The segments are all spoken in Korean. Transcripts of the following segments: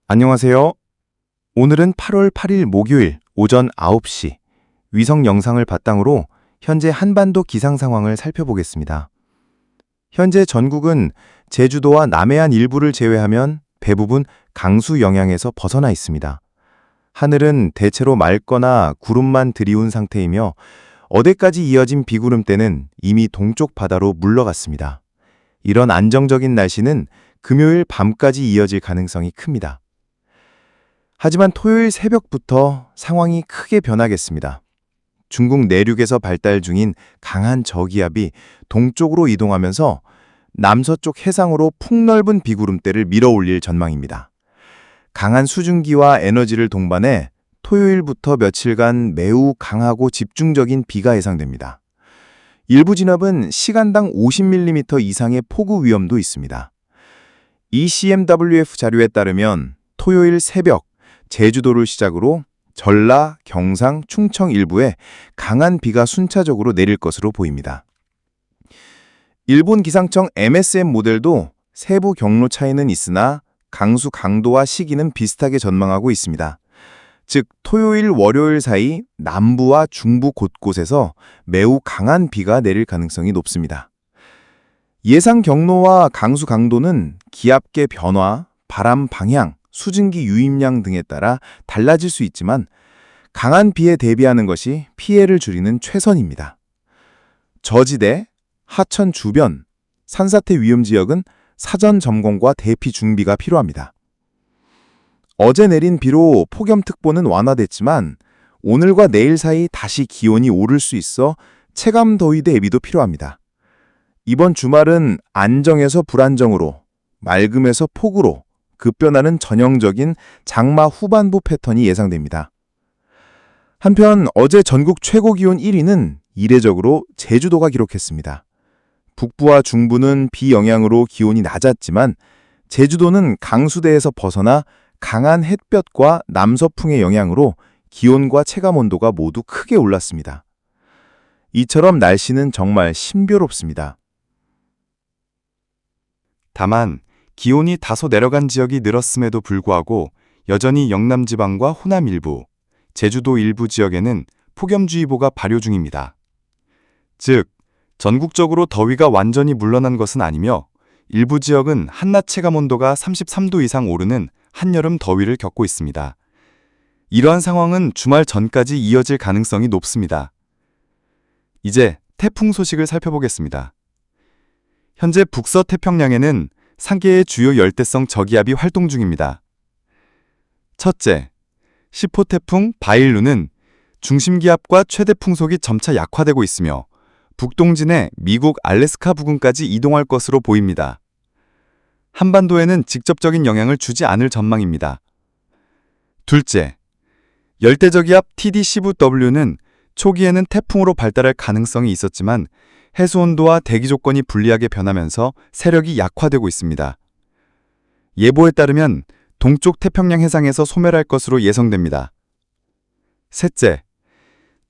안녕하세요. 오늘은 8월 8일 목요일 오전 9시 위성 영상을 바탕으로 현재 한반도 기상 상황을 살펴보겠습니다. 현재 전국은 제주도와 남해안 일부를 제외하면 대부분 강수 영향에서 벗어나 있습니다. 하늘은 대체로 맑거나 구름만 드리운 상태이며 어제까지 이어진 비구름대는 이미 동쪽 바다로 물러갔습니다. 이런 안정적인 날씨는 금요일 밤까지 이어질 가능성이 큽니다. 하지만 토요일 새벽부터 상황이 크게 변하겠습니다. 중국 내륙에서 발달 중인 강한 저기압이 동쪽으로 이동하면서 남서쪽 해상으로 폭넓은 비구름대를 밀어올릴 전망입니다. 강한 수증기와 에너지를 동반해 토요일부터 며칠간 매우 강하고 집중적인 비가 예상됩니다. 일부 진압은 시간당 50mm 이상의 폭우 위험도 있습니다. ECMWF 자료에 따르면 토요일 새벽 제주도를 시작으로 전라, 경상, 충청 일부에 강한 비가 순차적으로 내릴 것으로 보입니다. 일본 기상청 MSM 모델도 세부 경로 차이는 있으나 강수 강도와 시기는 비슷하게 전망하고 있습니다. 즉 토요일, 월요일 사이 남부와 중부 곳곳에서 매우 강한 비가 내릴 가능성이 높습니다. 예상 경로와 강수 강도는 기압계 변화, 바람 방향, 수증기 유입량 등에 따라 달라질 수 있지만 강한 비에 대비하는 것이 피해를 줄이는 최선입니다. 저지대, 하천 주변, 산사태 위험 지역은 사전 점검과 대피 준비가 필요합니다. 어제 내린 비로 폭염특보는 완화됐지만 오늘과 내일 사이 다시 기온이 오를 수 있어 체감 더위 대비도 필요합니다. 이번 주말은 안정에서 불안정으로, 맑음에서 폭우로 급변하는 전형적인 장마 후반부 패턴이 예상됩니다. 한편 어제 전국 최고 기온 1위는 이례적으로 제주도가 기록했습니다. 북부와 중부는 비 영향으로 기온이 낮았지만 제주도는 강수대에서 벗어나 강한 햇볕과 남서풍의 영향으로 기온과 체감온도가 모두 크게 올랐습니다. 이처럼 날씨는 정말 신비롭습니다. 다만 기온이 다소 내려간 지역이 늘었음에도 불구하고 여전히 영남지방과 호남 일부, 제주도 일부 지역에는 폭염주의보가 발효 중입니다. 즉, 전국적으로 더위가 완전히 물러난 것은 아니며 일부 지역은 한낮 체감온도가 33도 이상 오르는 한여름 더위를 겪고 있습니다. 이러한 상황은 주말 전까지 이어질 가능성이 높습니다. 이제 태풍 소식을 살펴보겠습니다. 현재 북서태평양에는 3개의 주요 열대성 저기압이 활동 중입니다. 첫째, 10호 태풍 바일루는 중심기압과 최대 풍속이 점차 약화되고 있으며 북동진해 미국 알래스카 부근까지 이동할 것으로 보입니다. 한반도에는 직접적인 영향을 주지 않을 전망입니다. 둘째, 열대저기압 TD15W는 초기에는 태풍으로 발달할 가능성이 있었지만 해수온도와 대기 조건이 불리하게 변하면서 세력이 약화되고 있습니다. 예보에 따르면 동쪽 태평양 해상에서 소멸할 것으로 예상됩니다. 셋째,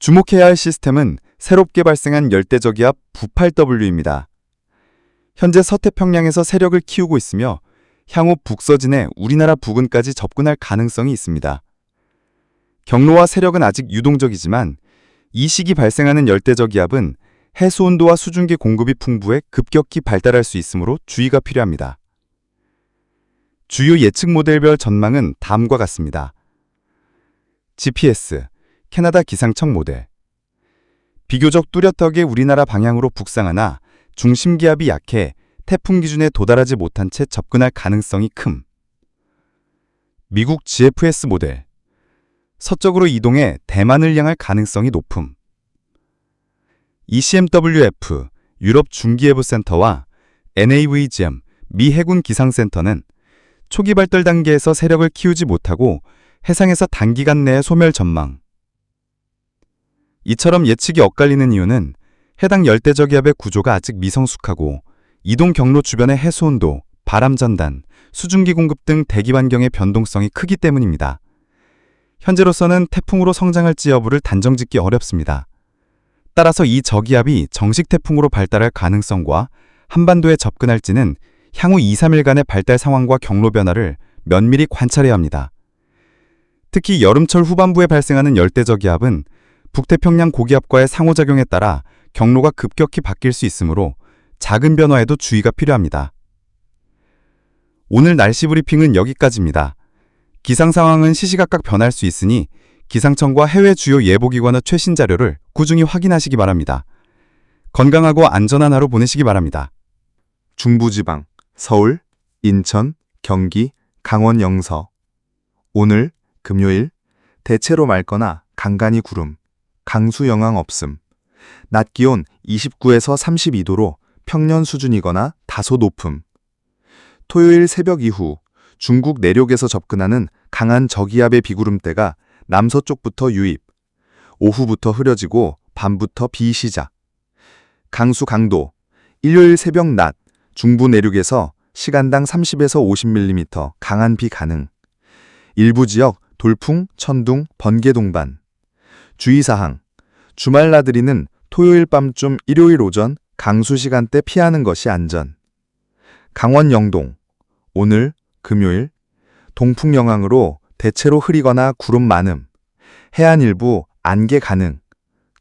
주목해야 할 시스템은 새롭게 발생한 열대저기압 98W입니다. 현재 서태평양에서 세력을 키우고 있으며 향후 북서진해 우리나라 부근까지 접근할 가능성이 있습니다. 경로와 세력은 아직 유동적이지만 이 시기 발생하는 열대저기압은 해수온도와 수증기 공급이 풍부해 급격히 발달할 수 있으므로 주의가 필요합니다. 주요 예측 모델별 전망은 다음과 같습니다. GPS, 캐나다 기상청 모델. 비교적 뚜렷하게 우리나라 방향으로 북상하나 중심기압이 약해 태풍 기준에 도달하지 못한 채 접근할 가능성이 큼. 미국 GFS 모델. 서쪽으로 이동해 대만을 향할 가능성이 높음. ECMWF, 유럽 중기예보센터와 NAVGM, 미 해군 기상센터는 초기 발달 단계에서 세력을 키우지 못하고 해상에서 단기간 내에 소멸 전망. 이처럼 예측이 엇갈리는 이유는 해당 열대저기압의 구조가 아직 미성숙하고 이동 경로 주변의 해수온도, 바람 전단, 수증기 공급 등 대기 환경의 변동성이 크기 때문입니다. 현재로서는 태풍으로 성장할지 여부를 단정짓기 어렵습니다. 따라서 이 저기압이 정식 태풍으로 발달할 가능성과 한반도에 접근할지는 향후 2-3일간의 발달 상황과 경로 변화를 면밀히 관찰해야 합니다. 특히 여름철 후반부에 발생하는 열대적 기압은 북태평양 고기압과의 상호작용에 따라 경로가 급격히 바뀔 수 있으므로 작은 변화에도 주의가 필요합니다. 오늘 날씨 브리핑은 여기까지입니다. 기상 상황은 시시각각 변할 수 있으니 기상청과 해외 주요 예보기관의 최신 자료를 꾸준히 확인하시기 바랍니다. 건강하고 안전한 하루 보내시기 바랍니다. 중부지방, 서울, 인천, 경기, 강원 영서. 오늘 금요일 대체로 맑거나 간간히 구름, 강수 영향 없음. 낮 기온 29에서 32도로 평년 수준이거나 다소 높음. 토요일 새벽 이후 중국 내륙에서 접근하는 강한 저기압의 비구름대가 남서쪽부터 유입. 오후부터 흐려지고 밤부터 비 시작. 강수 강도 일요일 새벽 낮 중부 내륙에서 시간당 30에서 50mm 강한 비 가능. 일부 지역 돌풍, 천둥, 번개 동반. 주의사항. 주말 나들이는 토요일 밤쯤 일요일 오전 강수 시간대 피하는 것이 안전. 강원 영동. 오늘 금요일 동풍 영향으로 대체로 흐리거나 구름 많음. 해안 일부 안개 가능.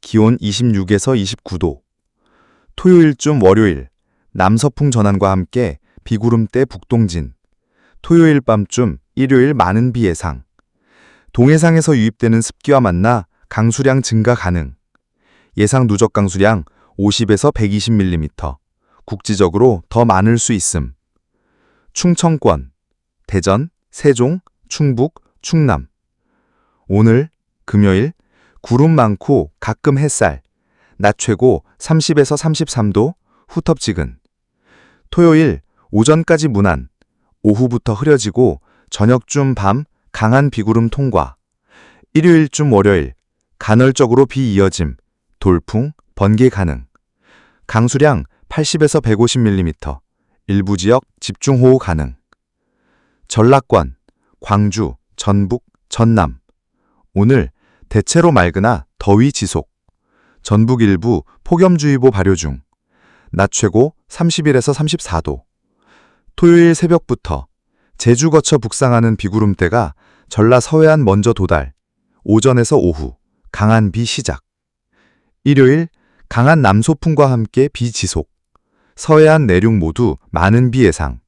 기온 26에서 29도. 토요일쯤 월요일 남서풍 전환과 함께 비구름대 북동진. 토요일 밤쯤 일요일 많은 비 예상. 동해상에서 유입되는 습기와 만나 강수량 증가 가능. 예상 누적 강수량 50에서 120mm. 국지적으로 더 많을 수 있음. 충청권, 대전, 세종, 충북, 충남. 오늘 금요일 구름 많고 가끔 햇살. 낮 최고 30에서 33도, 후텁지근. 토요일 오전까지 무난. 오후부터 흐려지고 저녁쯤 밤 강한 비구름 통과. 일요일쯤 월요일 간헐적으로 비 이어짐. 돌풍, 번개 가능. 강수량 80에서 150mm. 일부 지역 집중호우 가능. 전라권, 광주, 전북, 전남. 오늘 대체로 맑으나 더위 지속. 전북 일부 폭염주의보 발효 중. 낮 최고 31에서 34도. 토요일 새벽부터 제주 거쳐 북상하는 비구름대가 전라 서해안 먼저 도달. 오전에서 오후 강한 비 시작. 일요일 강한 남소풍과 함께 비 지속. 서해안 내륙 모두 많은 비 예상.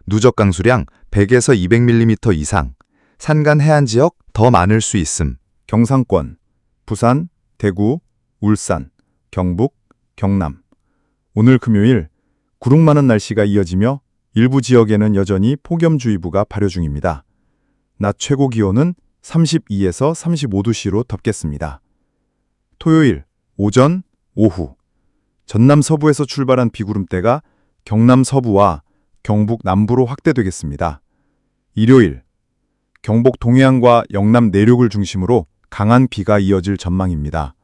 누적 강수량 100에서 200mm 이상. 산간 해안 지역 더 많을 수 있음. 경상권, 부산, 대구, 울산, 경북, 경남. 오늘 금요일 구름 많은 날씨가 이어지며 일부 지역에는 여전히 폭염주의보가 발효 중입니다. 낮 최고 기온은 32에서 35도씨로 덥겠습니다. 토요일 오전, 오후 전남 서부에서 출발한 비구름대가 경남 서부와 경북 남부로 확대되겠습니다. 일요일 경북 동해안과 영남 내륙을 중심으로 강한 비가 이어질 전망입니다.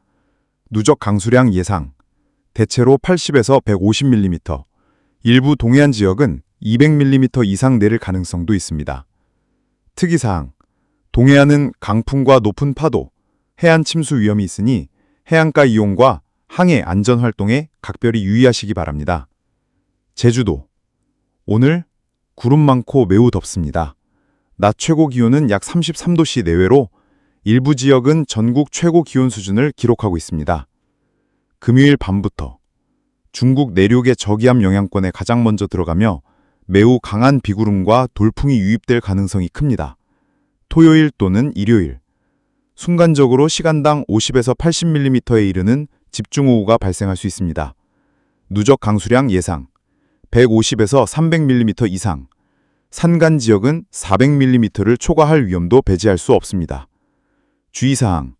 누적 강수량 예상. 대체로 80에서 150mm. 일부 동해안 지역은 200mm 이상 내릴 가능성도 있습니다. 특이사항. 동해안은 강풍과 높은 파도, 해안 침수 위험이 있으니 해안가 이용과 항해 안전 활동에 각별히 유의하시기 바랍니다. 제주도. 오늘 구름 많고 매우 덥습니다. 낮 최고 기온은 약 33도씨 내외로 일부 지역은 전국 최고 기온 수준을 기록하고 있습니다. 금요일 밤부터 중국 내륙의 저기압 영향권에 가장 먼저 들어가며 매우 강한 비구름과 돌풍이 유입될 가능성이 큽니다. 토요일 또는 일요일 순간적으로 시간당 50에서 80mm에 이르는 집중호우가 발생할 수 있습니다. 누적 강수량 예상 150에서 300mm 이상. 산간 지역은 400mm를 초과할 위험도 배제할 수 없습니다. 주의사항.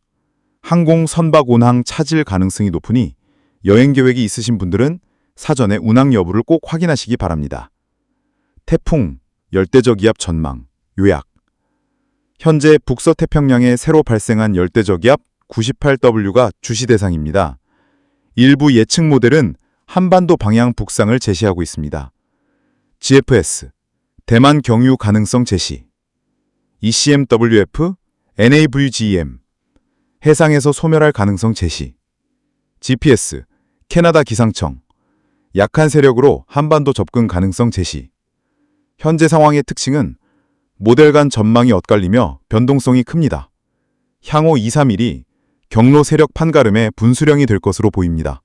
항공 선박 운항 차질 가능성이 높으니 여행 계획이 있으신 분들은 사전에 운항 여부를 꼭 확인하시기 바랍니다. 태풍, 열대적 기압 전망, 요약. 현재 북서태평양에 새로 발생한 열대적 기압 98W가 주시 대상입니다. 일부 예측 모델은 한반도 방향 북상을 제시하고 있습니다. GFS, 대만 경유 가능성 제시. ECMWF, NAVGEM, 해상에서 소멸할 가능성 제시. GPS, 캐나다 기상청, 약한 세력으로 한반도 접근 가능성 제시. 현재 상황의 특징은 모델 간 전망이 엇갈리며 변동성이 큽니다. 향후 2, 3일이 경로 세력 판가름의 분수령이 될 것으로 보입니다.